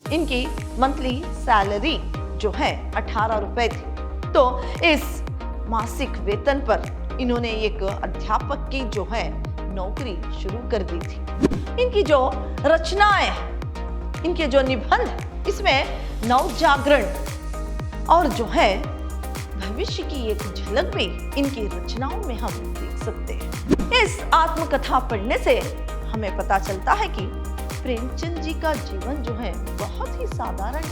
इनकी monthly salary जो है 18 रुपए थी। तो इस मासिक वेतन पर इन्होंने एक अध्यापक की जो है नौकरी शुरू कर दी थी। इनकी जो रचनाएं, इनके जो निबंध, इसमें नवजागरण और जो है भविष्य की एक झलक भी इनकी रचनाओं में हम देख सकते हैं। इस आत्मकथा पढ़ने से हमें पता चलता है कि प्रेमचंद जी का जीवन जो है बहुत ही साधारण है।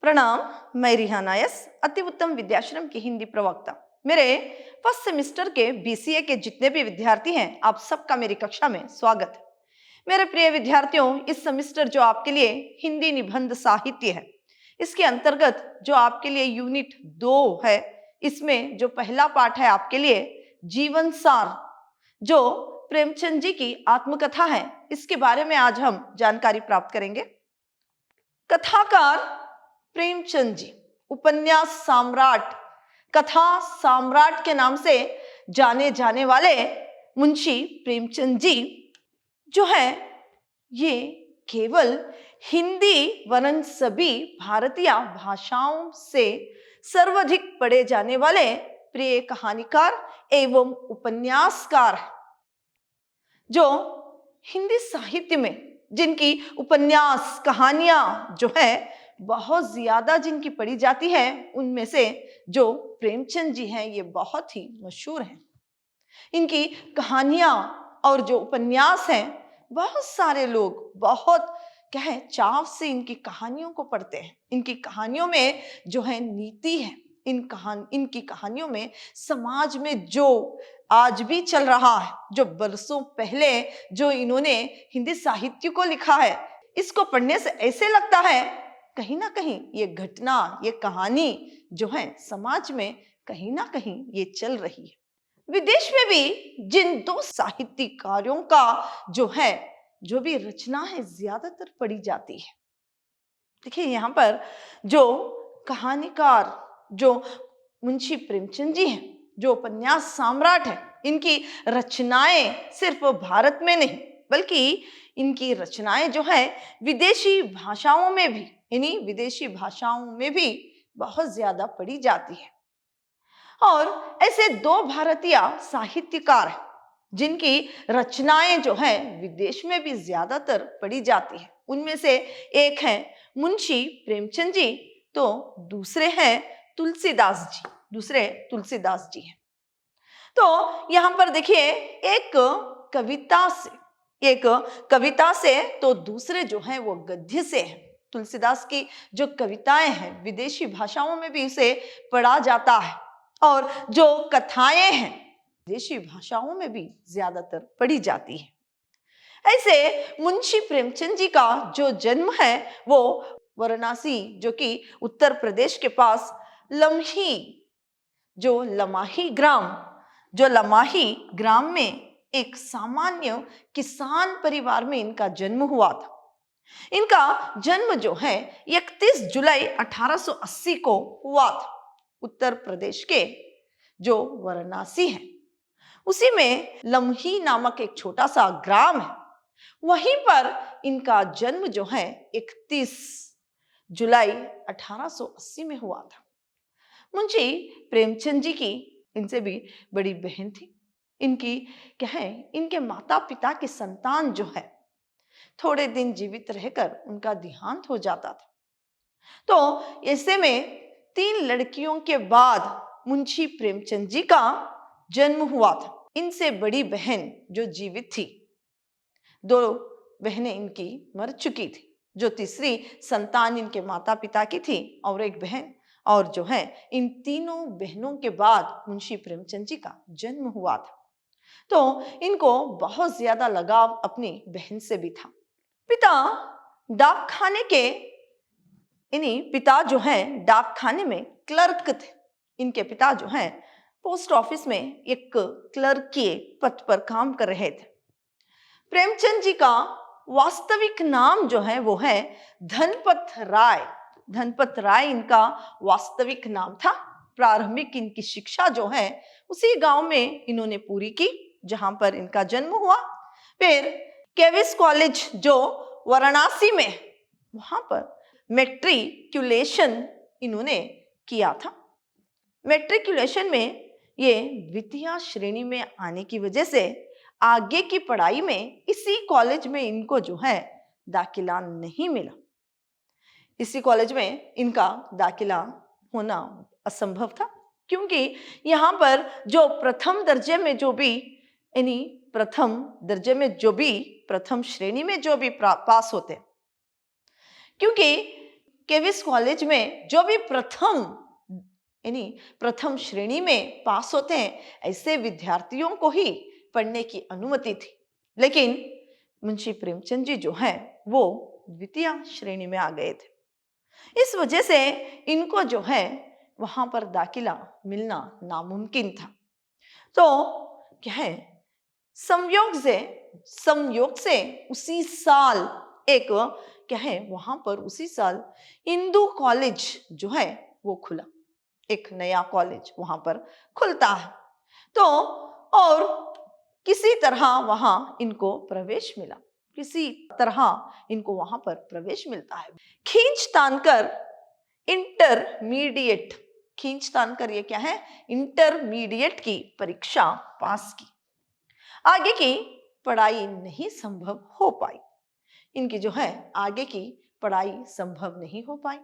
प्रणाम, मैं रिहाना एस, अति उत्तम विद्याश्रम की हिंदी प्रवक्ता। मेरे फर्स्ट सेमेस्टर के बीसीए के जितने भी विद्यार्थी हैं, आप सबका मेरी कक्षा में स्वागत है। मेरे प्रिय विद्यार्थियों, इस सेमेस्टर जो आपके लिए हिंदी निबंध साहित्य है, इसके अंतर्गत जो आपके लिए यूनिट 2 है, इसमें जो पहला पाठ है आपके लिए जीवन सार, जो प्रेमचंद जी की आत्मकथा है, इसके बारे में आज हम जानकारी प्राप्त करेंगे। कथाकार प्रेमचंद जी उपन्यास सम्राट, कथा सम्राट के नाम से जाने जाने वाले मुंशी प्रेमचंद जी जो है, ये केवल हिंदी वरन सभी भारतीय भाषाओं से सर्वाधिक पढ़े जाने वाले प्रिय कहानीकार एवं उपन्यासकार हैं, जो हिंदी साहित्य में जिनकी उपन्यास कहानियां जो है बहुत ज्यादा जिनकी पढ़ी जाती है, उनमें से जो प्रेमचंद जी हैं ये बहुत ही मशहूर हैं। इनकी कहानियां और जो उपन्यास हैं, बहुत सारे लोग बहुत चाव से इनकी कहानियों को पढ़ते हैं। इनकी कहानियों में जो है नीति है, इनकी कहानियों में समाज में जो आज भी चल रहा है, जो बरसों पहले जो इन्होंने हिंदी साहित्य को लिखा है, इसको पढ़ने से ऐसे लगता है कहीं ना कहीं ये घटना, ये कहानी जो है समाज में कहीं ना कहीं ये चल रही है। विदेश में भी जिन 2 साहित्यकारों का जो भी रचना है ज्यादातर पढ़ी जाती है। देखिए यहाँ पर जो कहानीकार जो मुंशी प्रेमचंद जी हैं, जो उपन्यास सम्राट है, इनकी रचनाएं सिर्फ भारत में नहीं बल्कि इनकी रचनाएं जो है विदेशी भाषाओं में भी, यानी विदेशी भाषाओं में भी बहुत ज्यादा पढ़ी जाती है। और ऐसे 2 भारतीय साहित्यकार हैं जिनकी रचनाएं जो है विदेश में भी ज्यादातर पढ़ी जाती है। उनमें से एक है मुंशी प्रेमचंद जी, तो दूसरे हैं तुलसीदास जी हैं। तो यहाँ पर देखिए एक कविता से तो दूसरे जो है वो गद्य से है। तुलसीदास की जो कविताएं हैं विदेशी भाषाओं में भी इसे पढ़ा जाता है, और जो कथाएं हैं विदेशी भाषाओं में भी ज्यादातर पढ़ी जाती है। ऐसे मुंशी प्रेमचंद जी का जो जन्म है वो वाराणसी, जो कि उत्तर प्रदेश के पास लमाही ग्राम में एक सामान्य किसान परिवार में इनका जन्म हुआ था। इनका जन्म जो है 31 जुलाई 1880 को हुआ था। उत्तर प्रदेश के जो वाराणसी है, उसी में लम्ही नामक एक छोटा सा ग्राम है, वहीं पर इनका जन्म जो है 31 जुलाई 1880 में हुआ था। मुंशी प्रेमचंद जी की इनसे भी बड़ी बहन थी। इनके माता पिता की संतान जो है थोड़े दिन जीवित रहकर उनका देहांत हो जाता था। तो ऐसे में 3 लड़कियों के बाद मुंशी प्रेमचंद जी का जन्म हुआ था। इनसे बड़ी बहन जो जीवित थी, 2 बहनें इनकी मर चुकी थी। जो तीसरी संतान इनके माता पिता की थी और एक बहन, और जो है इन तीनों बहनों के बाद मुंशी प्रेमचंद जी का जन्म हुआ था। तो इनको बहुत ज्यादा लगाव अपनी बहन से भी था। पिता जो है डाकखाने में क्लर्क थे। इनके पिता जो है पोस्ट ऑफिस में एक क्लर्क के पद पर काम कर रहे थे। प्रेमचंद जी का वास्तविक नाम जो है वो है धनपत राय। धनपत राय इनका वास्तविक नाम था। प्रारंभिक इनकी शिक्षा जो है उसी गांव में इन्होंने पूरी की जहां पर इनका जन्म हुआ। फिर केविस कॉलेज जो वाराणसी में, वहां पर मैट्रिकुलेशन इन्होंने किया था। मैट्रिकुलेशन में ये द्वितीय श्रेणी में आने की वजह से आगे की पढ़ाई में इसी कॉलेज में इनको जो है दाखिला नहीं मिला। इसी कॉलेज में इनका दाखिला होना असंभव था, क्योंकि यहाँ पर जो प्रथम दर्जे में जो भी यानी प्रथम दर्जे में जो भी प्रथम श्रेणी में जो भी पास होते, क्योंकि केविस कॉलेज में जो भी प्रथम श्रेणी में पास होते हैं, ऐसे विद्यार्थियों को ही पढ़ने की अनुमति थी। लेकिन मुंशी प्रेमचंद जी जो है वो द्वितीय श्रेणी में आ गए थे। इस वजह से इनको जो है वहां पर दाखिला मिलना नामुमकिन था। तो क्या है, संयोग से उसी साल एक क्या है वहां पर उसी साल हिंदू कॉलेज जो है वो खुला, एक नया कॉलेज वहां पर खुलता है। तो और किसी तरह वहां इनको प्रवेश मिला, किसी तरह इनको वहां पर प्रवेश मिलता है। खींच तान कर ये क्या है, इंटरमीडिएट की परीक्षा पास की। आगे की पढ़ाई नहीं संभव हो पाई, इनकी जो है आगे की पढ़ाई संभव नहीं हो पाई,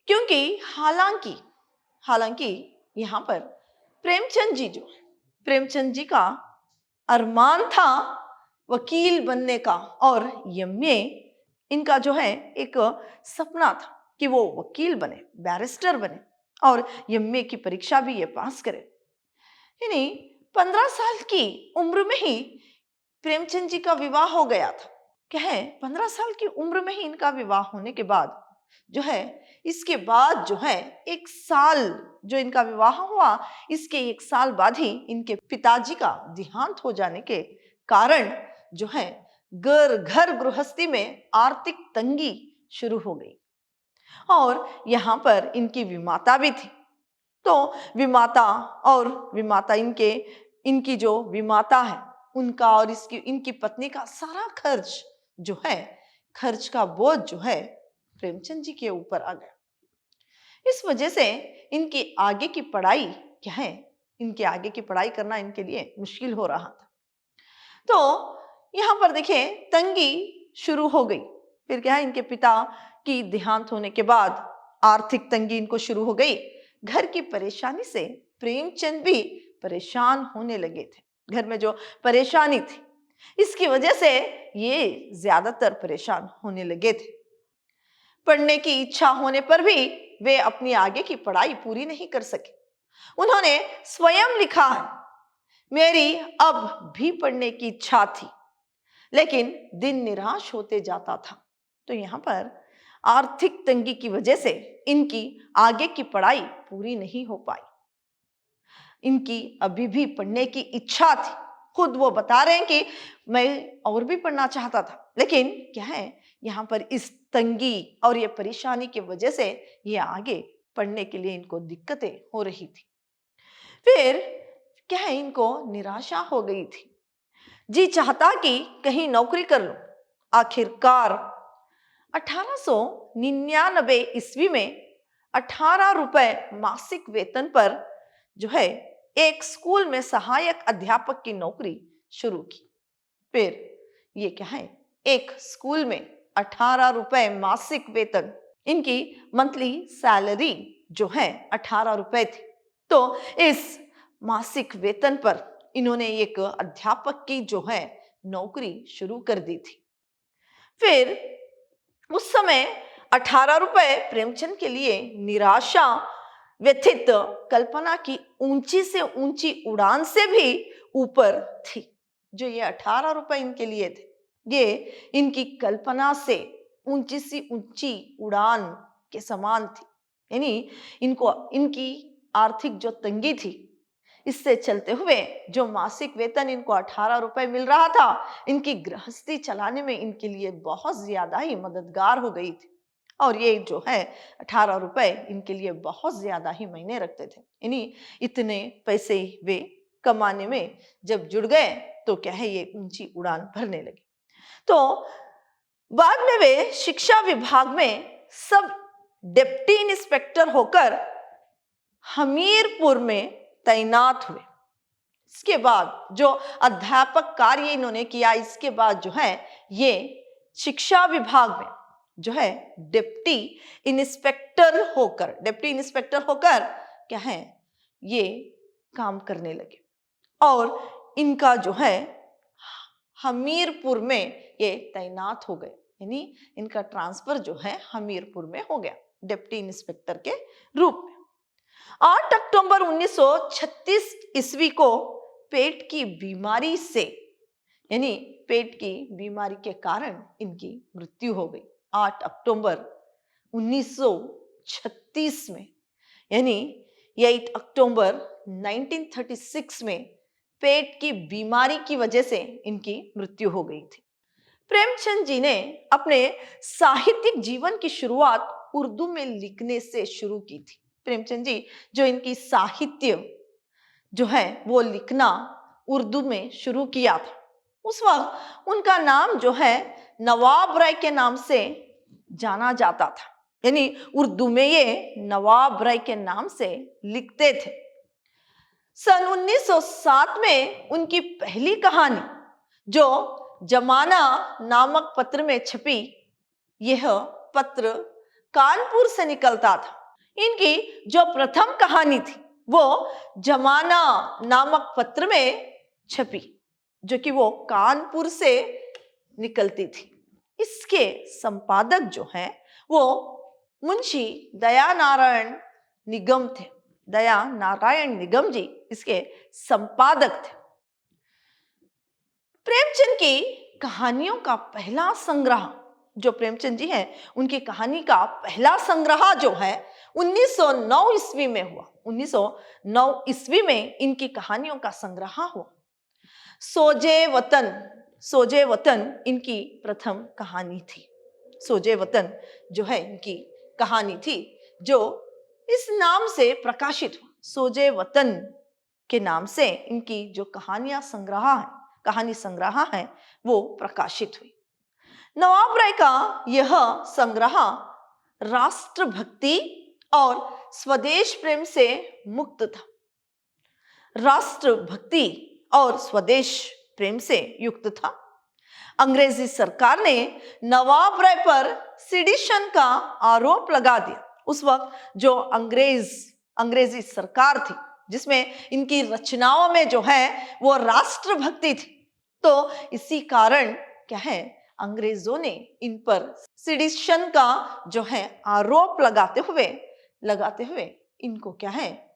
क्योंकि हालांकि यहाँ पर प्रेमचंद जी का अरमान था वकील बनने का, और एमए इनका जो है एक सपना था कि वो वकील बने, बैरिस्टर बने और एमए की परीक्षा भी ये पास करे। यानी 15 साल की उम्र में ही प्रेमचंद जी का विवाह हो गया था। क्या है, 15 साल की उम्र में ही इनका विवाह होने के बाद जो है, इसके बाद जो है 1 साल जो इनका विवाह हुआ, इसके 1 साल बाद ही इनके पिताजी का देहांत हो जाने के कारण जो है घर गृहस्थी में आर्थिक तंगी शुरू हो गई। और यहाँ पर इनकी विमाता भी थी। तो विमाता इनकी जो विमाता है उनका और इनकी पत्नी का सारा खर्च जो है, खर्च का बोझ जो है प्रेमचंद जी के ऊपर आ गया। इस वजह से इनकी आगे की पढ़ाई क्या है, इनके आगे की पढ़ाई करना इनके लिए मुश्किल हो रहा था। तो यहाँ पर देखिए तंगी शुरू हो गई। फिर क्या है, इनके पिता की देहांत होने के बाद आर्थिक तंगी इनको शुरू हो गई। घर की परेशानी से प्रेमचंद भी परेशान होने लगे थे। घर में जो परेशानी थी इसकी वजह से ये ज्यादातर परेशान होने लगे थे। पढ़ने की इच्छा होने पर भी वे अपनी आगे की पढ़ाई पूरी नहीं कर सके। उन्होंने स्वयं लिखा है, मेरी अब भी पढ़ने की इच्छा थी लेकिन दिन निराश होते जाता था। तो यहाँ पर आर्थिक तंगी की वजह से इनकी आगे की पढ़ाई पूरी नहीं हो पाई। इनकी अभी भी पढ़ने की इच्छा थी, खुद वो बता रहे हैं कि मैं और भी पढ़ना चाहता था, लेकिन क्या है यहाँ पर इस तंगी और ये परेशानी की वजह से ये आगे पढ़ने के लिए इनको दिक्कतें हो रही थी। फिर क्या है, इनको निराशा हो गई थी। जी चाहता कि कहीं नौकरी कर लूं। आखिरकार 1899 ईस्वी में 18 रुपए मासिक वेतन पर जो है एक स्कूल में सहायक अध्यापक की नौकरी शुरू की। फिर ये क्या है, एक स्कूल में 18 रुपए मासिक वेतन, इनकी मंथली सैलरी जो है 18 रुपए थी। तो इस मासिक वेतन पर इन्होंने एक अध्यापक की जो है नौकरी शुरू कर दी थी। फिर उस समय 18 रुपए प्रेमचंद के लिए निराशा व्यथित कल्पना की ऊंची से ऊंची उड़ान से भी ऊपर थी। जो ये 18 रुपए इनके लिए थे, ये इनकी कल्पना से ऊंची सी ऊंची उड़ान के समान थी। यानी इनकी आर्थिक जो तंगी थी, इससे चलते हुए जो मासिक वेतन इनको 18 रुपए मिल रहा था, इनकी गृहस्थी चलाने में इनके लिए बहुत ज्यादा ही मददगार हो गई थी। और ये जो है 18 रुपए इनके लिए बहुत ज्यादा ही मायने रखते थे। यानी इतने पैसे वे कमाने में जब जुड़ गए तो क्या है, ये ऊंची उड़ान भरने लगे। तो बाद में वे शिक्षा विभाग में सब डिप्टी इंस्पेक्टर होकर हमीरपुर में तैनात हुए। इसके बाद जो अध्यापक कार्य इन्होंने किया, इसके बाद जो है ये शिक्षा विभाग में जो है डिप्टी इंस्पेक्टर होकर क्या है, ये काम करने लगे। और इनका जो है हमीरपुर में ये तैनात हो गए, यानी इनका ट्रांसफर जो है हमीरपुर में हो गया डिप्टी इंस्पेक्टर के रूप में। 8 अक्टूबर 1936 ईस्वी को पेट की बीमारी से, यानी पेट की बीमारी के कारण इनकी मृत्यु हो गई। 8 अक्टूबर 1936 में, यानी 8 अक्टूबर 1936 में पेट की बीमारी की वजह से इनकी मृत्यु हो गई थी। प्रेमचंद जी ने अपने साहित्यिक जीवन की शुरुआत उर्दू में लिखने से शुरू की थी। प्रेमचंद जी जो इनकी साहित्य जो है वो लिखना उर्दू में शुरू किया था, उस वक्त उनका नाम जो है नवाब राय के नाम से जाना जाता था, यानी उर्दू में ये नवाब राय के नाम से लिखते थे। सन 1907 में उनकी पहली कहानी जो जमाना नामक पत्र में छपी, यह पत्र कानपुर से निकलता था। इनकी जो प्रथम कहानी थी वो जमाना नामक पत्र में छपी, जो कि वो कानपुर से निकलती थी। इसके संपादक जो हैं वो मुंशी दया नारायण निगम थे। दया नारायण निगम जी इसके संपादक थे। प्रेमचंद की कहानियों का पहला संग्रह, जो प्रेमचंद जी हैं उनकी कहानी का पहला संग्रह जो है 1909 ईस्वी में हुआ। 1909 ईस्वी में इनकी कहानियों का संग्रह हुआ। सोजे वतन इनकी प्रथम कहानी थी। सोजे वतन जो है इनकी कहानी थी, जो इस नाम से प्रकाशित हुआ। सोजे वतन के नाम से इनकी जो कहानी संग्रह है वो प्रकाशित हुई। नवाब राय का यह संग्रह राष्ट्रभक्ति और स्वदेश प्रेम से मुक्त था। राष्ट्रभक्ति और स्वदेश प्रेम से युक्त था। अंग्रेजी सरकार ने नवाब राय पर सिडिशन का आरोप लगा दिया। उस वक्त जो अंग्रेजी सरकार थी, जिसमें इनकी रचनाओं में जो है वो राष्ट्रभक्ति थी, तो इसी कारण क्या है, अंग्रेजों ने इन पर सिडिशन का जो है आरोप लगाते हुए इनको क्या है,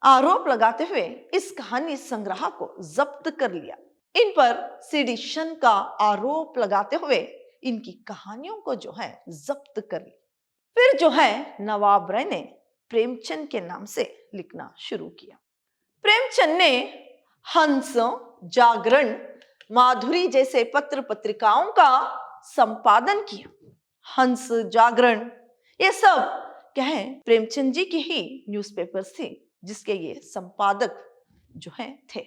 आरोप लगाते हुए इस कहानी संग्रह को जब्त कर लिया। इन पर सिडिशन का आरोप लगाते हुए इनकी कहानियों को जो है जब्त कर लिया। फिर जो है नवाब राय ने प्रेमचंद के नाम से लिखना शुरू किया। प्रेमचंद ने हंस, जागरण, माधुरी जैसे पत्र पत्रिकाओं का संपादन किया। हंस, जागरण ये सब क्या है, प्रेमचंद जी की ही न्यूज़पेपर्स थी, जिसके ये संपादक जो हैं थे।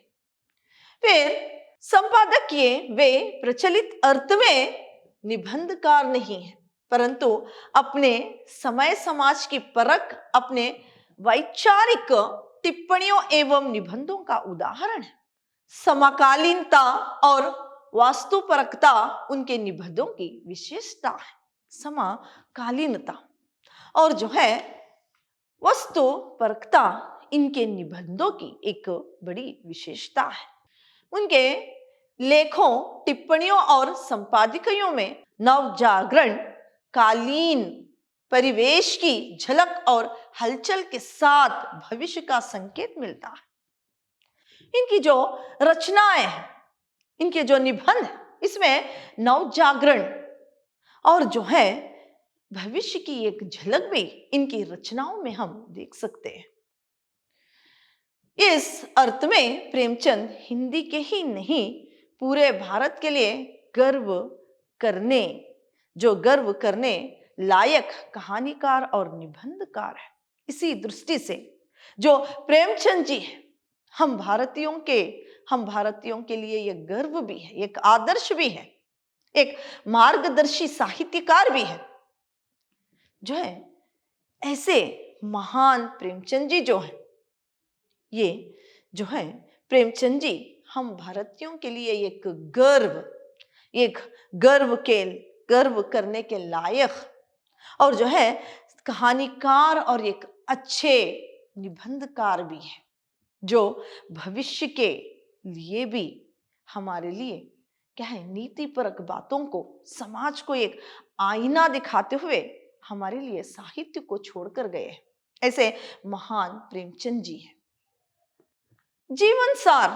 फिर संपादक वे प्रचलित अर्थ में निबंधकार नहीं है, परंतु अपने समय समाज की परख, अपने वैचारिक टिप्पणियों एवं निबंधों का उदाहरण है। समकालीनता और वास्तुपरकता उनके निबंधों की विशेषता है। समकालीनता और जो है वस्तुपरकता इनके निबंधों की एक बड़ी विशेषता है। उनके लेखों, टिप्पणियों और संपादकीयों में नवजागरण कालीन परिवेश की झलक और हलचल के साथ भविष्य का संकेत मिलता है। इनकी जो रचनाएं हैं, इनके जो निबंध हैं, इसमें नवजागरण और जो है भविष्य की एक झलक भी इनकी रचनाओं में हम देख सकते हैं। इस अर्थ में प्रेमचंद हिंदी के ही नहीं, पूरे भारत के लिए गर्व करने लायक कहानीकार और निबंधकार है। इसी दृष्टि से जो प्रेमचंद जी हैं, हम भारतीयों के लिए एक गर्व भी है, एक आदर्श भी है, एक मार्गदर्शी साहित्यकार भी है। जो है ऐसे महान प्रेमचंद जी जो है, ये जो है प्रेमचंद जी हम भारतीयों के लिए एक गर्व करने के लायक और जो है कहानीकार और एक अच्छे निबंधकार भी है, जो भविष्य के लिए भी हमारे लिए क्या है नीतिपरक बातों को, समाज को एक आईना दिखाते हुए हमारे लिए साहित्य को छोड़कर गए हैं। ऐसे महान प्रेमचंद जी हैं। जीवन सार,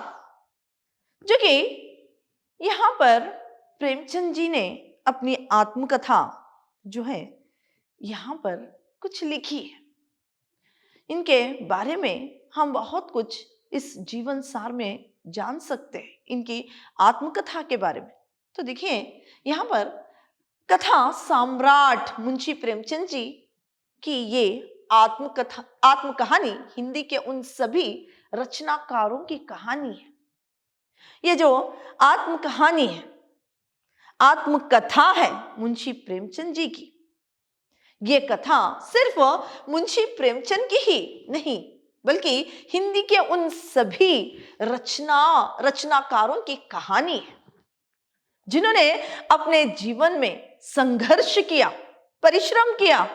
जो कि यहाँ पर प्रेमचंद जी ने अपनी आत्मकथा जो है यहाँ पर कुछ लिखी है। इनके बारे में हम बहुत कुछ इस जीवन सार में जान सकते हैं, इनकी आत्मकथा के बारे में। तो देखिए यहाँ पर कथा सम्राट मुंशी प्रेमचंद जी की ये आत्मकहानी हिंदी के उन सभी रचनाकारों की कहानी है। ये जो आत्मकहानी है, आत्मकथा है मुंशी प्रेमचंद जी की। ये कथा सिर्फ मुंशी प्रेमचंद की ही नहीं, बल्कि हिंदी के उन सभी रचनाकारों की कहानी है, जिन्होंने अपने जीवन में संघर्ष किया, परिश्रम किया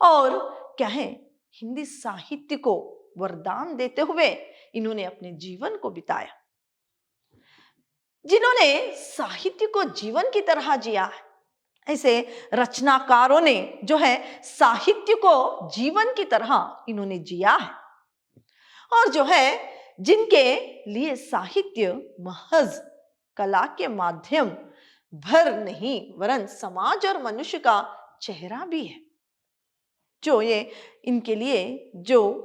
और क्या है हिंदी साहित्य को वरदान देते हुए इन्होंने अपने जीवन को बिताया। जिन्होंने साहित्य को जीवन की तरह जिया है, ऐसे रचनाकारों ने जो है साहित्य को जीवन की तरह इन्होंने जिया है और जो है जिनके लिए साहित्य महज कला के माध्यम भर नहीं वरन समाज और मनुष्य का चेहरा भी है। जो ये इनके लिए जो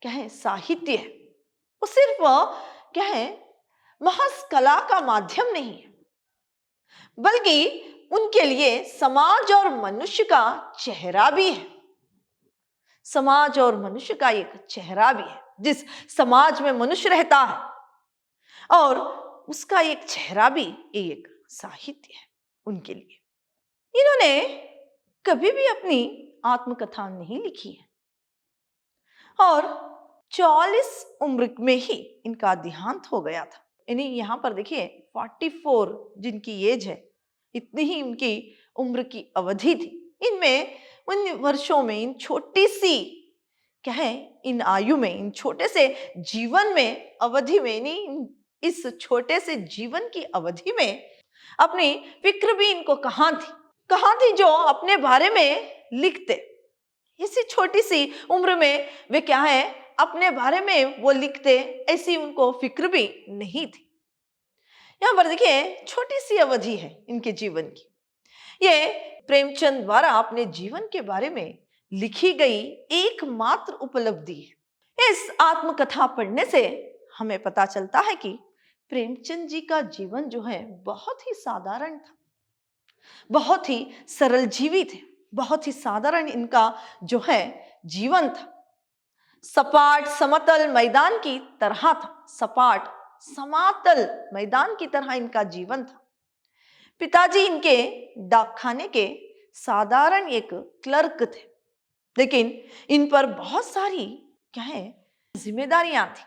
क्या है साहित्य है, वो सिर्फ क्या है महज कला का माध्यम नहीं है, बल्कि उनके लिए समाज और मनुष्य का चेहरा भी है। समाज और मनुष्य का एक चेहरा भी है। जिस समाज में मनुष्य रहता है और उसका एक चेहरा भी एक साहित्य है उनके लिए। इन्होंने कभी भी अपनी आत्मकथा नहीं लिखी है और 44 उम्र में ही इनका देहांत हो गया था। यानी यहाँ पर देखिए 44 जिनकी एज है, इतनी ही उनकी उम्र की अवधि थी। इनमें उन वर्षों में, इन छोटी सी क्या है इन आयु में, इन छोटे से जीवन में अवधि में, नहीं इस छोटे से जीवन की अवधि में अपनी फिक्र भी इनको कहाँ थी जो अपने बारे में लिखते। इसी छोटी सी उम्र में वे क्या है अपने बारे में वो लिखते, ऐसी उनको फिक्र भी नहीं थी। यहाँ पर देखिए छोटी सी अवधि है इनके जीवन की। ये प्रेमचंद द्वारा अपने जीवन के बारे में लिखी गई एकमात्र उपलब्धि है। इस आत्मकथा पढ़ने से हमें पता चलता है कि प्रेमचंद जी का जीवन जो है बहुत ही साधारण था, बहुत ही सरल जीवी थे, बहुत ही साधारण इनका जो है जीवन था। सपाट समतल मैदान की तरह था, सपाट समातल मैदान की तरह इनका जीवन था। पिताजी इनके डाकखाने के साधारण एक क्लर्क थे, लेकिन इन पर बहुत सारी क्या है जिम्मेदारियां थी।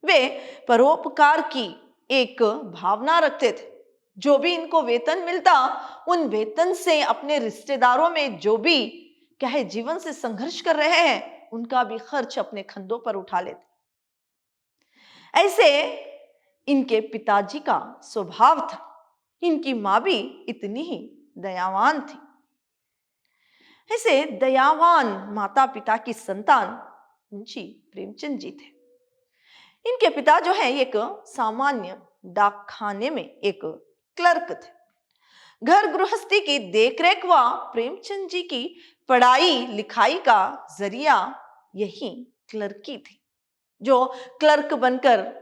वे परोपकार की एक भावना रखते थे। जो भी इनको वेतन मिलता, उन वेतन से अपने रिश्तेदारों में जो भी क्या है जीवन से संघर्ष कर रहे हैं, उनका भी खर्च अपने कंधों पर उठा लेते। ऐसे इनके पिताजी का स्वभाव था। इनकी माँ भी इतनी ही दयावान थी। ऐसे दयावान माता पिता की संतान मुंशी प्रेमचंद जी थे। इनके पिता जो है एक सामान्य डाकखाने में एक क्लर्क थे। घर गृहस्थी की देखरेख व प्रेमचंद जी की पढ़ाई लिखाई का जरिया यही क्लर्की थी। जो क्लर्क बनकर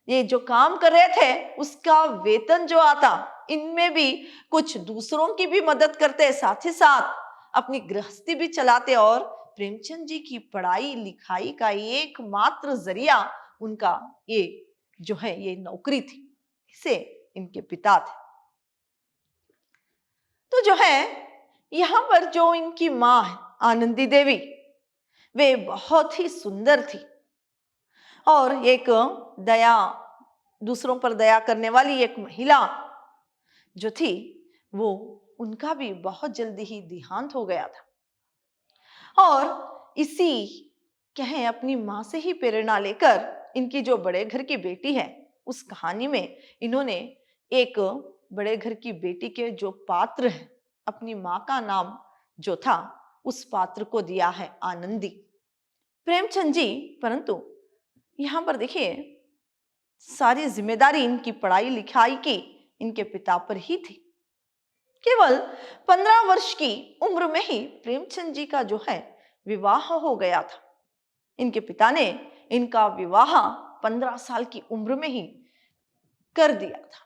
ये जो काम कर रहे थे, उसका वेतन जो आता, इनमें भी कुछ दूसरों की भी मदद करते, साथ ही साथ अपनी गृहस्थी भी चलाते और प्रेमचंद जी की पढ़ाई लिखाई का एकमात्र जरिया उनका ये जो है ये नौकरी थी, इसे इनके पिता थे। तो जो है यहाँ पर जो इनकी माँ है आनंदी देवी, वे बहुत ही सुंदर थी और एक दया, दूसरों पर दया करने वाली एक महिला जो थी, वो उनका भी बहुत जल्दी ही देहांत हो गया था। और इसी कहें अपनी माँ से ही प्रेरणा लेकर इनकी जो बड़े घर की बेटी है, उस कहानी में इन्होंने एक बड़े घर की बेटी के जो पात्र है, अपनी माँ का नाम जो था उस पात्र को दिया है आनंदी। प्रेमचंद जी, परंतु यहाँ पर देखिए सारी जिम्मेदारी इनकी पढ़ाई लिखाई की इनके पिता पर ही थी। केवल 15 वर्ष की उम्र में ही प्रेमचंद जी का जो है विवाह हो गया था। इनके पिता ने इनका विवाह 15 साल की उम्र में ही कर दिया था।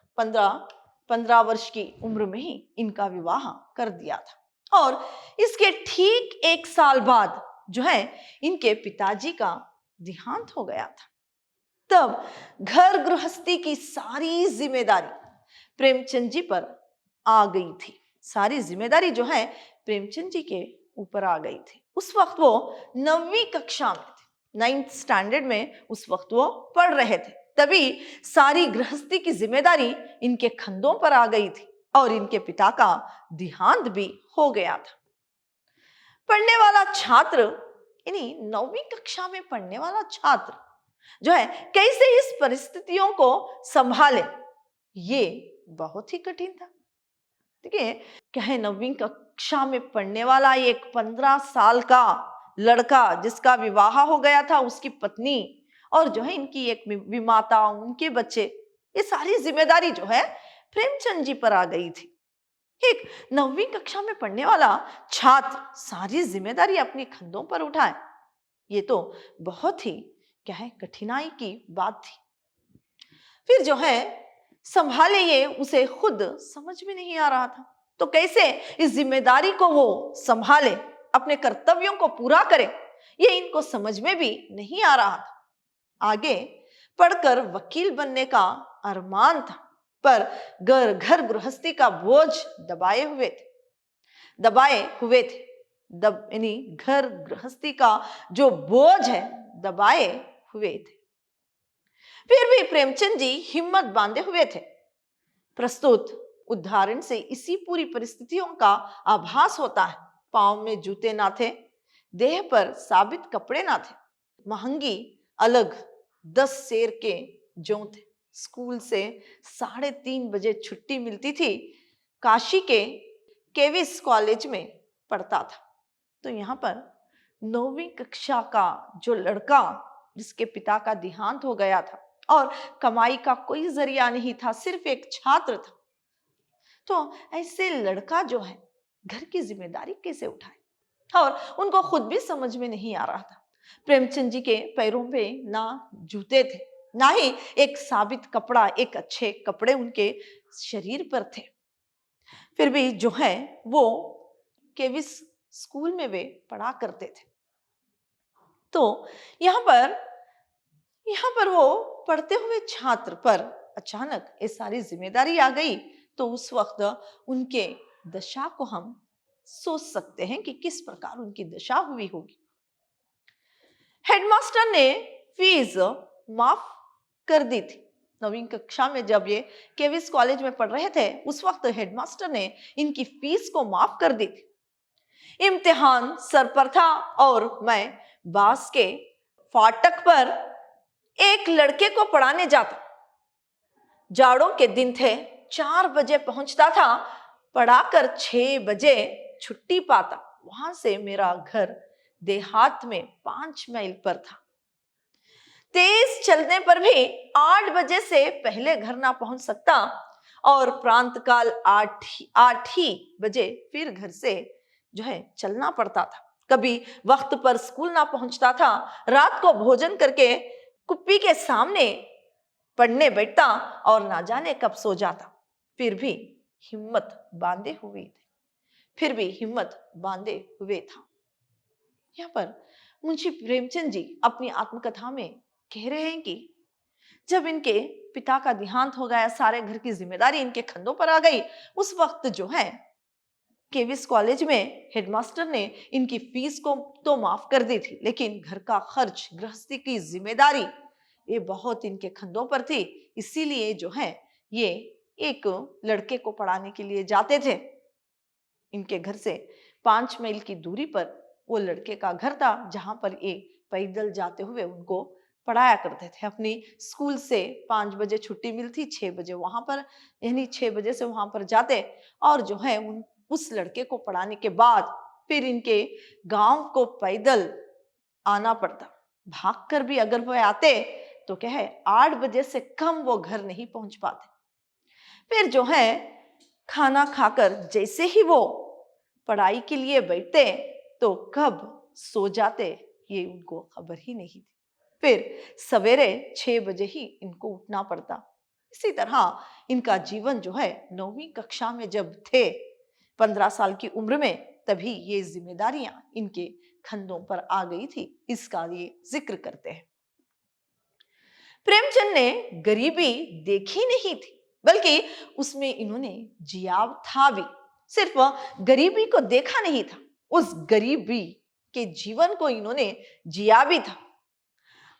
15 वर्ष की उम्र में ही इनका विवाह कर दिया था और इसके ठीक 1 साल बाद जो है इनके पिताजी का देहांत हो गया था। तब घर गृहस्थी की सारी जिम्मेदारी प्रेमचंद जी पर आ गई थी। सारी जिम्मेदारी जो है प्रेमचंद जी के ऊपर आ गई थी। उस वक्त वो 9वीं कक्षा में थे, 9th स्टैंडर्ड में उस वक्त वो पढ़ रहे थे। तभी सारी गृहस्थी की जिम्मेदारी इनके कंधों पर आ गई थी और इनके पिता का देहांत भी हो गया था। पढ़ने वाला छात्र, यानी 9वीं कक्षा में पढ़ने वाला छात्र जो है कैसे इस परिस्थितियों को संभाले, ये बहुत ही कठिन था। देखिए कहे 9वीं कक्षा में पढ़ने वाला एक 15 साल का लड़का जिसका विवाह हो गया था, उसकी पत्नी और जो है इनकी एक विमाता, उनके बच्चे, ये सारी जिम्मेदारी जो है प्रेमचंद जी पर आ गई थी। एक 9वीं कक्षा में पढ़ने वाला छात्र सारी जिम्मेदारी अपने कंधों पर उठाए, ये तो बहुत ही क्या है कठिनाई की बात थी। फिर जो है संभाले ये उसे खुद समझ में नहीं आ रहा था, तो कैसे इस जिम्मेदारी को वो संभाले, अपने कर्तव्यों को पूरा करे, ये इनको समझ में भी नहीं आ रहा था। आगे पढ़कर वकील बनने का अरमान था, पर घर गृहस्थी का बोझ दबाए हुए थे। यानी घर गृहस्थी का जो बोझ है दबाए हुए थे। फिर भी प्रेमचंद जी हिम्मत बांधे हुए थे। प्रस्तुत उदाहरण से इसी पूरी परिस्थितियों का आभास होता है। पांव में जूते ना थे, देह पर साबित कपड़े ना थे, महंगी अलग 10 सेर के जौ थे। स्कूल से 3:30 बजे छुट्टी मिलती थी। काशी के केविस कॉलेज में पढ़ता था। तो यहाँ पर 9वीं कक्षा का जो लड़का जिसके पिता का देहांत हो गया था और कमाई का कोई जरिया नहीं था, सिर्फ एक छात्र था, तो ऐसे लड़का जो है घर की जिम्मेदारी कैसे उठाए, और उनको खुद भी समझ में नहीं आ रहा था। प्रेमचंद जी के पैरों पे ना जूते थे, ना ही एक साबित कपड़ा, एक अच्छे कपड़े उनके शरीर पर थे। फिर भी जो है वो केविस स्कूल में वे पढ़ा करते थे। तो यहाँ पर वो पढ़ते हुए छात्र पर अचानक ये सारी जिम्मेदारी आ गई, तो उस वक्त उनके दशा को हम सोच सकते हैं कि किस प्रकार उनकी दशा हुई होगी। हेडमास्टर ने फीस माफ कर दी थी। 9वीं कक्षा में जब ये केविस कॉलेज में पढ़ रहे थे, उस वक्त हेडमास्टर ने इनकी फीस को माफ कर दी थी। इम्तिहान सर पर था और मैं बास के फाटक पर एक लड़के को पढ़ाने जाता। जाड़ों के दिन थे, 4 बजे पहुंचता था, पढ़ाकर 6 बजे छुट्टी पाता। वहां से मेरा घर देहात में 5 मील पर था। तेज चलने पर भी 8 बजे से पहले घर ना पहुंच सकता और प्रांत काल 8 ही बजे फिर घर से जो है चलना पड़ता था। कभी वक्त पर स्कूल ना पहुंचता था, रात को भोजन करके कुप्पी के सामने पढ़ने बैठता और ना जाने कब सो जाता। फिर भी हिम्मत बांधे हुए था। यहाँ पर मुंशी प्रेमचंद जी अपनी आत्मकथा में कह रहे हैं कि जब इनके पिता का देहांत हो गया, सारे घर की जिम्मेदारी इनके कंधों पर आ गई, उस वक्त जो है केविस कॉलेज में हेडमास्टर ने इनकी फीस को तो माफ कर दी थी, लेकिन घर का खर्च, गृहस्थी की जिम्मेदारी ये बहुत इनके कंधों पर थी। इसीलिए जो है ये एक लड़के को पढ़ाने के लिए जाते थे। इनके घर से 5 मील की दूरी पर वो लड़के का घर था, जहां पर ये पैदल जाते हुए उनको पढ़ाया करते थे। अपनी स्कूल से 5 बजे छुट्टी मिलती, 6 बजे वहां पर, यानी 6 बजे से वहां पर जाते और जो है उस लड़के को पढ़ाने के बाद फिर इनके गांव को पैदल आना पड़ता। भागकर भी अगर वो आते तो क्या है 8 बजे से कम वो घर नहीं पहुंच पाते। फिर जो है खाना खाकर जैसे ही वो पढ़ाई के लिए बैठते तो कब सो जाते ये उनको खबर ही नहीं थी। फिर सवेरे 6 बजे ही इनको उठना पड़ता। इसी तरह इनका जीवन जो है 9वीं कक्षा में जब थे, 15 साल की उम्र में, तभी ये जिम्मेदारियां इनके कंधों पर आ गई थी। इसका ये जिक्र करते हैं। प्रेमचंद ने गरीबी देखी नहीं थी, बल्कि उसमें इन्होंने जिया था भी। सिर्फ गरीबी को देखा नहीं था, उस गरीबी के जीवन को इन्होंने जिया भी था।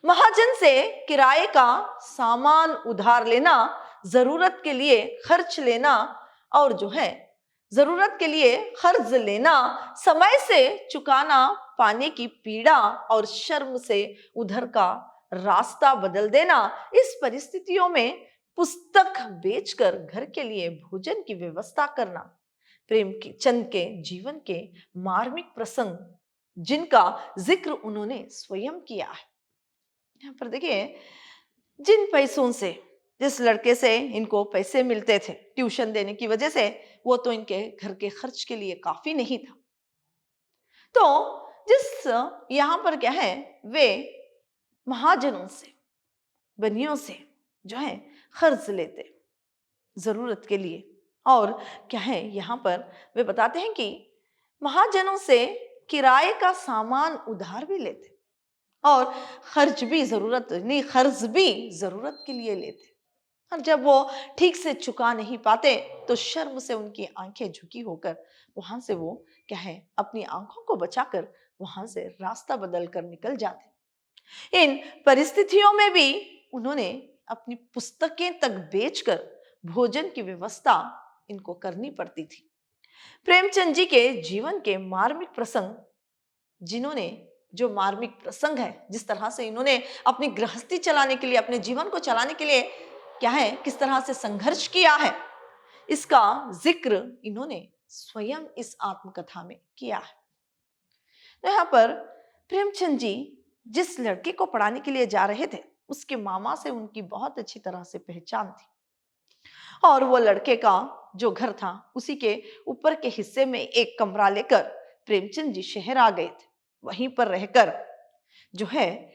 महाजन से किराए का सामान उधार लेना, जरूरत के लिए खर्च लेना और जो है जरूरत के लिए कर्ज लेना, समय से चुकाना पाने की पीड़ा और शर्म से उधर का रास्ता बदल देना, इस परिस्थितियों में पुस्तक बेचकर घर के लिए भोजन की व्यवस्था करना, प्रेमचंद के जीवन के मार्मिक प्रसंग जिनका जिक्र उन्होंने स्वयं किया है। यहाँ पर देखिए, जिन पैसों से, जिस लड़के से इनको पैसे मिलते थे ट्यूशन देने की वजह से, वो तो इनके घर के खर्च के लिए काफी नहीं था। तो जिस यहाँ पर क्या है, वे महाजनों से, बनियों से जो है कर्ज लेते जरूरत के लिए। और क्या है यहाँ पर वे बताते हैं कि महाजनों से किराए का सामान उधार भी लेते और खर्च भी कर्ज भी जरूरत के लिए लेते। और जब वो ठीक से चुका नहीं पाते तो शर्म से उनकी आंखें झुकी होकर वहां से वो क्या है अपनी आंखों को बचाकर वहां से रास्ता बदल कर निकल जाते। इन परिस्थितियों में भी उन्होंने अपनी पुस्तकें तक बेचकर भोजन की व्यवस्था इनको करनी पड़ती थी। प्रेमचंद जी के जीवन के मार्मिक प्रसंग, जिन्होंने जो मार्मिक प्रसंग है, जिस तरह से इन्होंने अपनी गृहस्थी चलाने के लिए, अपने जीवन को चलाने के लिए क्या है किस तरह से संघर्ष किया है, इसका जिक्र इन्होंने स्वयं इस आत्मकथा में किया है। तो यहाँ पर प्रेमचंद जी जिस लड़के को पढ़ाने के लिए जा रहे थे, उसके मामा से उनकी बहुत अच्छी तरह से पहचान थी और वो लड़के का जो घर था उसी के ऊपर के हिस्से में एक कमरा लेकर प्रेमचंद जी शहर आ गए थे। वहीं पर रहकर जो है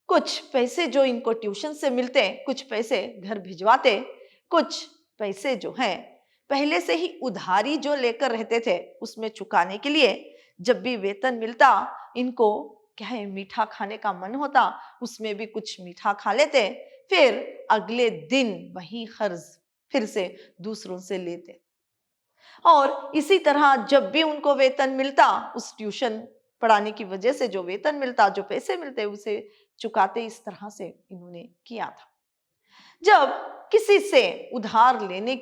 कुछ पैसे जो इनको ट्यूशन से मिलते, कुछ पैसे घर भिजवाते, कुछ पैसे जो है पहले से ही उधारी जो लेकर रहते थे उसमें चुकाने के लिए, जब भी वेतन मिलता इनको क्या है मीठा खाने का मन होता, उसमें भी कुछ मीठा खा लेते, फिर अगले दिन वही कर्ज फिर से दूसरों से लेते। और इसी तरह जब भी उनको वेतन मिलता, उस ट्यूशन पढ़ाने की वजह से जो वेतन मिलता, जो पैसे मिलते, उसे चुकाते। इस तरह से इन्होंने किया था। जब किसी से उधार लेने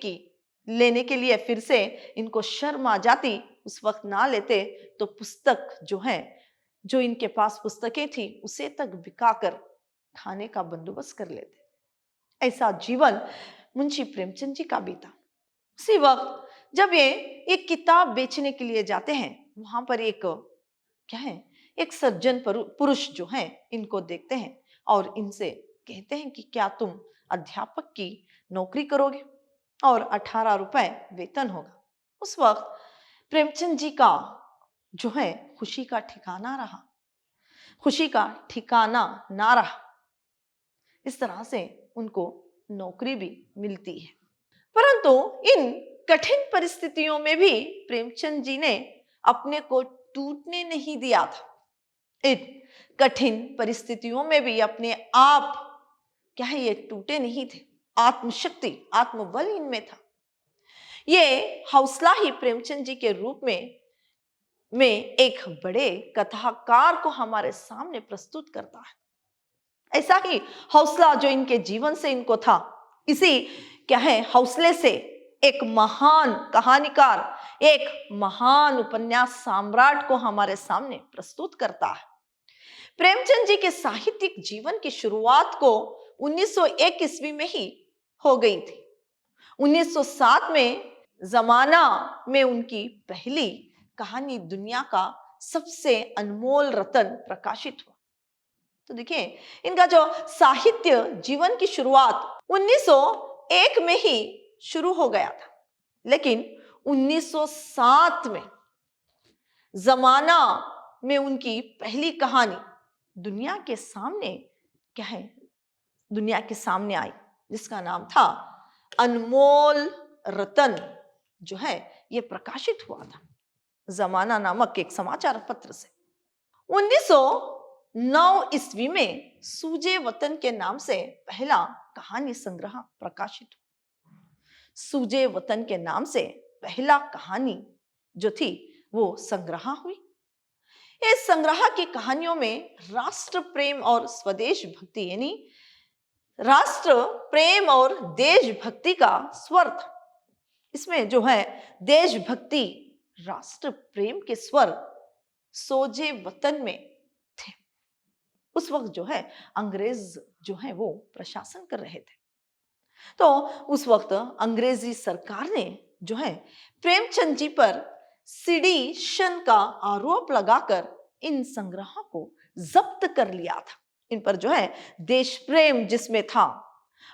के लिए फिर से इनको शर्म आ जाती, उस वक्त ना लेते तो पुस्तक जो है, जो इनके पास पुस्तकें थी उसे तक बिकाकर खाने का बंदोबस्त कर लेते। ऐसा जीवन मुंशी प्रेमचंद जी का बीता। उसी वक्त जब ये एक किताब बेचने के लिए जाते हैं, वहां पर एक क्या है एक सज्जन पुरुष जो हैं इनको देखते हैं और इनसे कहते हैं कि क्या तुम अध्यापक की नौकरी करोगे और 18 रुपए वेतन होगा। उस वक्त प्रेमचंद जी का जो है खुशी का ठिकाना ना रहा। इस तरह से उनको नौकरी भी मिलती है। परंतु इन कठिन परिस्थितियों में भी प्रेमचंद जी ने अपने को टूटने नहीं दिया था। इन कठिन परिस्थितियों में भी अपने आप क्या है ये टूटे नहीं थे। आत्मशक्ति, आत्मबल इनमें था। ये हौसला ही प्रेमचंद जी के रूप में एक बड़े कथाकार को हमारे सामने प्रस्तुत करता है। ऐसा ही हौसला जो इनके जीवन से इनको था, इसी क्या है हौसले से एक महान कहानीकार, एक महान उपन्यास सम्राट को हमारे सामने प्रस्तुत करता है। प्रेमचंद जी के साहित्यिक जीवन की शुरुआत को 1901 ईस्वी में ही हो गई थी। 1907 में जमाना में उनकी पहली कहानी दुनिया का सबसे अनमोल रत्न प्रकाशित हुआ। तो देखिए, इनका जो साहित्य जीवन की शुरुआत 1901 में ही शुरू हो गया था, लेकिन 1907 में जमाना में उनकी पहली कहानी दुनिया के सामने क्या है, दुनिया के सामने आई, जिसका नाम था अनमोल रतन, जो है ये प्रकाशित हुआ था जमाना नामक एक समाचार पत्र से। 1909 ईस्वी में सूजे वतन के नाम से पहला कहानी संग्रह प्रकाशित हुआ। सूजे वतन के नाम से पहला कहानी जो थी वो संग्रह हुई। इस संग्रह की कहानियों में राष्ट्र प्रेम और स्वदेश भक्ति, यानी राष्ट्र प्रेम और देशभक्ति का स्वर था। इसमें जो है देशभक्ति, राष्ट्र प्रेम के स्वर सोजे वतन में थे। उस वक्त जो है अंग्रेज जो है वो प्रशासन कर रहे थे। तो उस वक्त अंग्रेजी सरकार ने जो है प्रेमचंद जी पर सिडिशन का आरोप लगाकर इन संग्रहों को जब्त कर लिया था। इन पर जो है देश प्रेम जिसमें था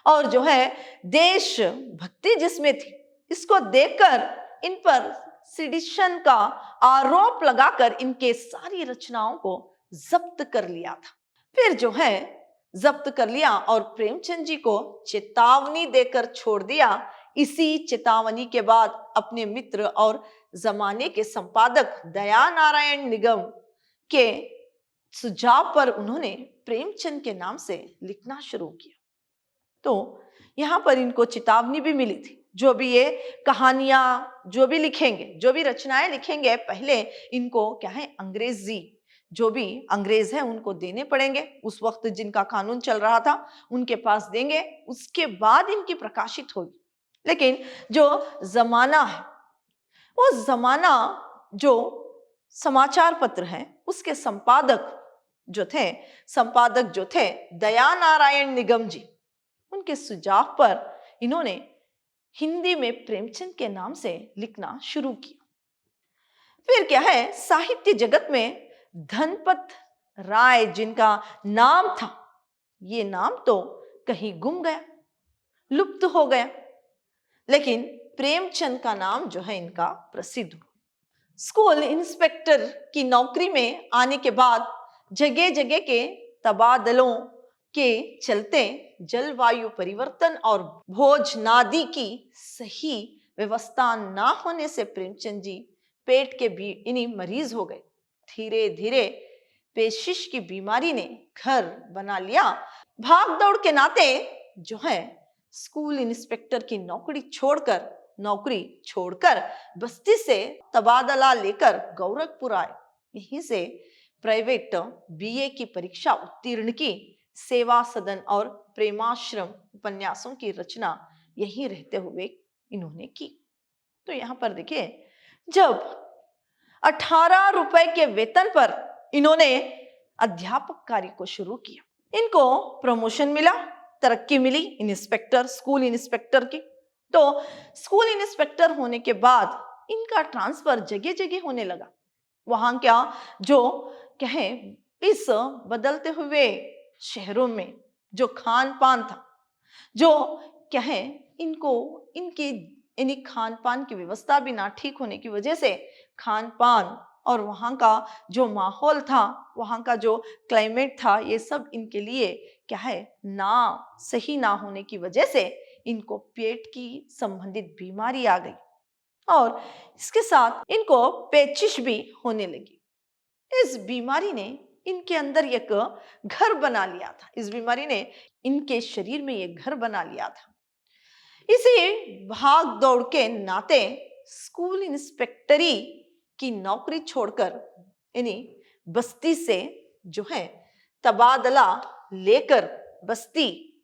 और जो है देश भक्ति जिसमें थी, इसको देखकर इन पर सिडिशन का आरोप लगाकर इनके सारी रचनाओं को जब्त कर लिया था। फिर जो है जब्त कर लिया और प्रेमचंद जी को चेतावनी देकर छोड़ दिया। इसी चेतावनी के बाद अपने मित्र और जमाने के संपादक दया नारायण निगम के सुझाव पर उन्होंने प्रेमचंद के नाम से लिखना शुरू किया। तो यहां पर इनको चेतावनी भी मिली थी, जो भी ये कहानियां जो भी लिखेंगे, जो भी रचनाएं लिखेंगे, पहले इनको क्या है अंग्रेजी, जो भी अंग्रेज हैं उनको देने पड़ेंगे। उस वक्त जिनका कानून चल रहा था उनके पास देंगे, उसके बाद इनकी प्रकाशित होगी। लेकिन जो जमाना है, वो जमाना जो समाचार पत्र है, उसके संपादक जो थे दया नारायण निगम जी, उनके सुझाव पर इन्होंने हिंदी में प्रेमचंद के नाम से लिखना शुरू किया। फिर क्या है साहित्य जगत में धनपत राय जिनका नाम था, ये नाम तो कहीं गुम गया, लुप्त हो गया, लेकिन प्रेमचंद का नाम जो है इनका प्रसिद्ध हुआ। स्कूल इंस्पेक्टर की नौकरी में आने के बाद जगह जगह के तबादलों के चलते जलवायु परिवर्तन और भोजनादि की सही व्यवस्था ना होने से प्रेमचंद जी पेट के भी इन्हीं मरीज हो गए। धीरे धीरे पेशिश की बीमारी ने घर बना लिया। भाग दौड़ के नाते जो है स्कूल इंस्पेक्टर की नौकरी छोड़कर बस्ती से तबादला लेकर गोरखपुर आए। यहीं से प्राइवेट बीए की परीक्षा उत्तीर्ण की। सेवा सदन और प्रेमाश्रम उपन्यासों की रचना यहीं रहते हुए इन्होंने की। तो यहाँ पर देखिए, जब 18 रुपए के वेतन पर इन्होंने अध्यापक कार्य को शुरू किया, इनको प्रमोशन मिला, तरक्की मिली स्कूल इंस्पेक्टर की। तो स्कूल इंस्पेक्टर होने के बाद इनका ट्रांसफर जगह जगह होने लगा। वहां क्या है इस बदलते हुए शहरों में जो खान पान था, जो क्या है इनकी खान पान की व्यवस्था भी ना ठीक होने की वजह से खान पान और वहां का जो माहौल था, वहां का जो क्लाइमेट था, ये सब इनके लिए क्या है ना सही ना होने की वजह से इनको पेट की संबंधित बीमारी आ गई और इसके साथ इनको पेचिश भी होने लगी। इस बीमारी ने इनके अंदर एक घर बना लिया था। इस बीमारी ने इनके शरीर में एक घर बना लिया था। इसी भाग दौड़ के नाते स्कूल इंस्पेक्टरी की नौकरी छोड़कर इन्हीं बस्ती से जो है तबादला लेकर बस्ती,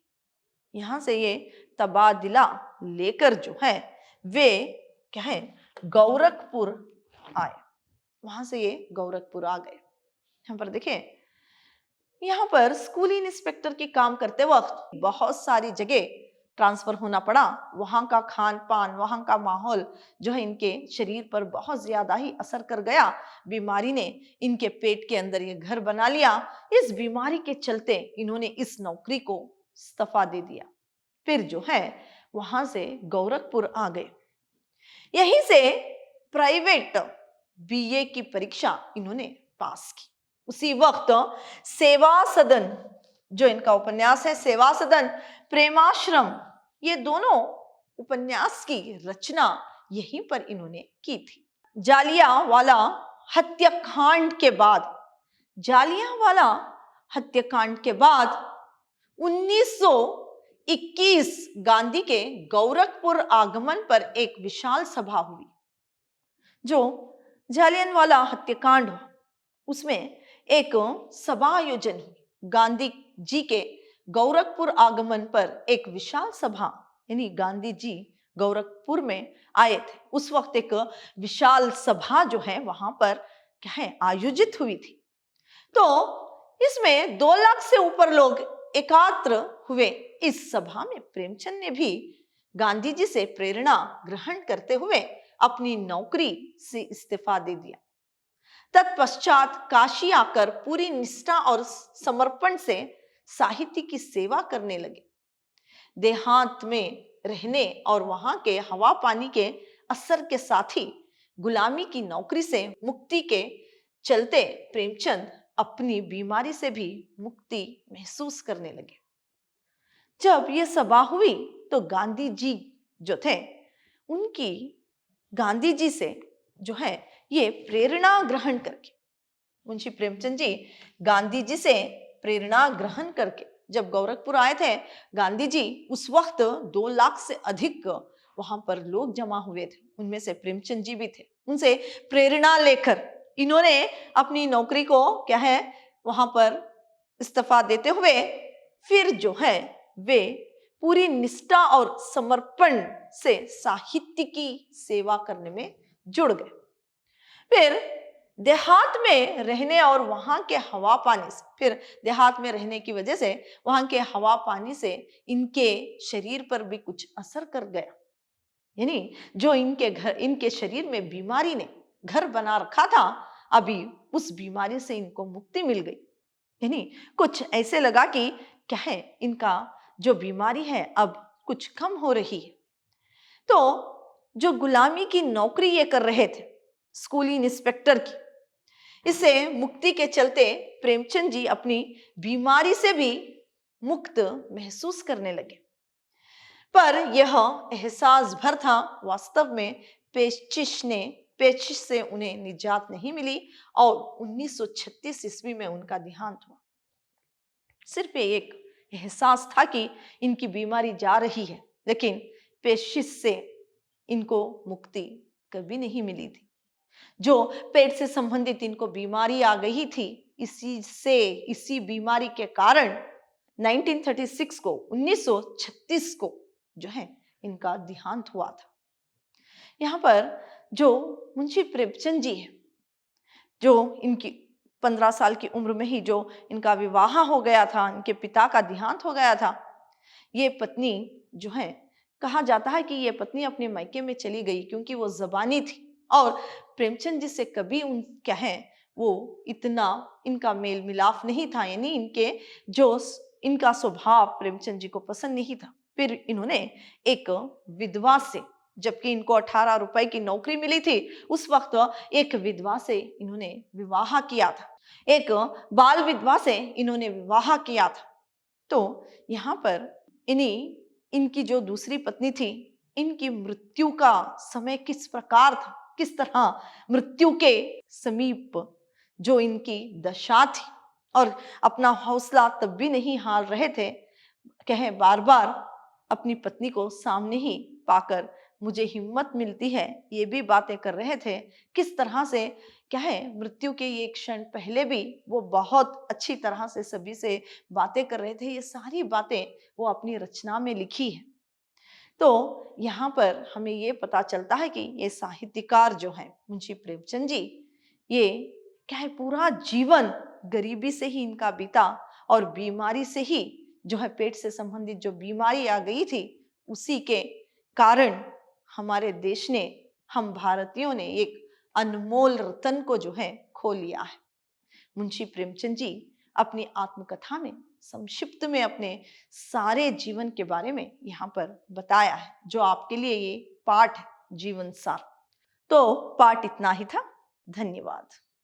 यहां से ये तबादला लेकर जो है वे क्या है गोरखपुर आए। वहां से ये गोरखपुर आ गए। यहाँ पर देखिए, यहाँ पर स्कूल इंस्पेक्टर की काम करते वक्त बहुत सारी जगह ट्रांसफर होना पड़ा। वहां का खान पान, वहां का माहौल जो है इनके शरीर पर बहुत ज्यादा ही असर कर गया। बीमारी ने इनके पेट के अंदर ये घर बना लिया। इस बीमारी के चलते इन्होंने इस नौकरी को इस्तीफा दे दिया। फिर जो है वहां से गोरखपुर आ गए। यहीं से प्राइवेट बीए की परीक्षा इन्होंने पास की। उसी वक्त सेवा सदन, जो इनका उपन्यास है सेवा सदन, प्रेमाश्रम, ये दोनों उपन्यास की रचना यहीं पर इन्होंने की थी। जालियांवाला हत्याकांड के बाद, जालियांवाला हत्याकांड के बाद 1921 गांधी के गोरखपुर आगमन पर एक विशाल सभा हुई। जो जालियांवाला हत्याकांड हुआ उसमें एक सभा आयोजन हुई। गांधी जी के गोरखपुर आगमन पर एक विशाल सभा, यानी गांधी जी गोरखपुर में आए थे। उस वक्त एक विशाल सभा जो है वहां पर क्या है आयोजित हुई थी। तो इसमें 2 लाख से ऊपर लोग एकत्र हुए। इस सभा में प्रेमचंद ने भी गांधी जी से प्रेरणा ग्रहण करते हुए अपनी नौकरी से इस्तीफा दे दिया। तत्पश्चात काशी आकर पूरी निष्ठा और समर्पण से साहित्य की सेवा करने लगे। देहात में रहने और वहां के हवा पानी के असर के साथ ही गुलामी की नौकरी से मुक्ति के चलते प्रेमचंद अपनी बीमारी से भी मुक्ति महसूस करने लगे। जब यह सभा हुई तो गांधी जी जो थे उनकी गांधी जी से जो है ये प्रेरणा ग्रहण करके, मुंशी प्रेमचंद जी गांधी जी से प्रेरणा ग्रहण करके जब गोरखपुर आए थे, गांधी जी उस वक्त 2 लाख से अधिक वहां पर लोग जमा हुए थे, उनमें से प्रेमचंद जी भी थे। उनसे प्रेरणा लेकर इन्होंने अपनी नौकरी को क्या है वहां पर इस्तीफा देते हुए फिर जो है वे पूरी निष्ठा और समर्पण से साहित्य की सेवा करने में जुड़ गए। फिर देहात में रहने और वहां के हवा पानी से, फिर देहात में रहने की वजह से वहां के हवा पानी से इनके शरीर पर भी कुछ असर कर गया। यानी जो इनके शरीर में बीमारी ने घर बना रखा था, अभी उस बीमारी से इनको मुक्ति मिल गई। यानी कुछ ऐसे लगा कि क्या है इनका जो बीमारी है अब कुछ कम हो रही है। तो जो गुलामी की नौकरी ये कर रहे थे स्कूली इंस्पेक्टर की, इसे मुक्ति के चलते प्रेमचंद जी अपनी बीमारी से भी मुक्त महसूस करने लगे। पर यह एहसास भर था, वास्तव में पेचिश से उन्हें निजात नहीं मिली और 1936 ईस्वी में उनका देहांत हुआ। सिर्फ एक एहसास था कि इनकी बीमारी जा रही है, लेकिन पेचिश से इनको मुक्ति कभी नहीं मिली थी। जो पेट से संबंधित इनको बीमारी आ गई थी, इसी बीमारी के कारण 1936 को जो है इनका देहांत हुआ था। यहाँ पर जो मुंशी प्रेमचंद जी है, जो इनकी 15 साल की उम्र में ही जो इनका विवाह हो गया था, इनके पिता का देहांत हो गया था। ये पत्नी जो है, कहा जाता है कि ये पत्नी अपने मायके में चली गई क्योंकि वो ज़बानी थी और प्रेमचंद जी से कभी क्या है वो इतना इनका मेल मिलाप नहीं था। यानी इनका स्वभाव प्रेमचंद जी को पसंद नहीं था। फिर इन्होंने एक विधवा से, जबकि इनको 18 रुपए की नौकरी मिली थी, उस वक्त एक विधवा से इन्होंने विवाह किया था, एक बाल विधवा से इन्होंने विवाह किया था। तो यहाँ पर इनकी जो दूसरी पत्नी थी, इनकी मृत्यु का समय किस प्रकार था, किस तरह मृत्यु के समीप जो इनकी दशा थी, और अपना हौसला तब भी नहीं हार रहे थे, कहें बार बार अपनी पत्नी को सामने ही पाकर मुझे हिम्मत मिलती है, ये भी बातें कर रहे थे। किस तरह से क्या है, मृत्यु के ये क्षण पहले भी वो बहुत अच्छी तरह से सभी से बातें कर रहे थे। ये सारी बातें वो अपनी रचना में लिखी है। तो यहाँ पर हमें ये पता चलता है कि ये साहित्यकार जो हैं मुंशी प्रेमचंद जी, ये क्या है, पूरा जीवन गरीबी से ही इनका बीता और बीमारी से ही, जो है पेट से संबंधित जो बीमारी आ गई थी, उसी के कारण हमारे देश ने, हम भारतीयों ने एक अनमोल रतन को जो है खो लिया है। मुंशी प्रेमचंद जी अपनी आत्मकथा में संक्षिप्त में अपने सारे जीवन के बारे में यहाँ पर बताया है, जो आपके लिए ये पाठ है, जीवन सार। तो पाठ इतना ही था। धन्यवाद।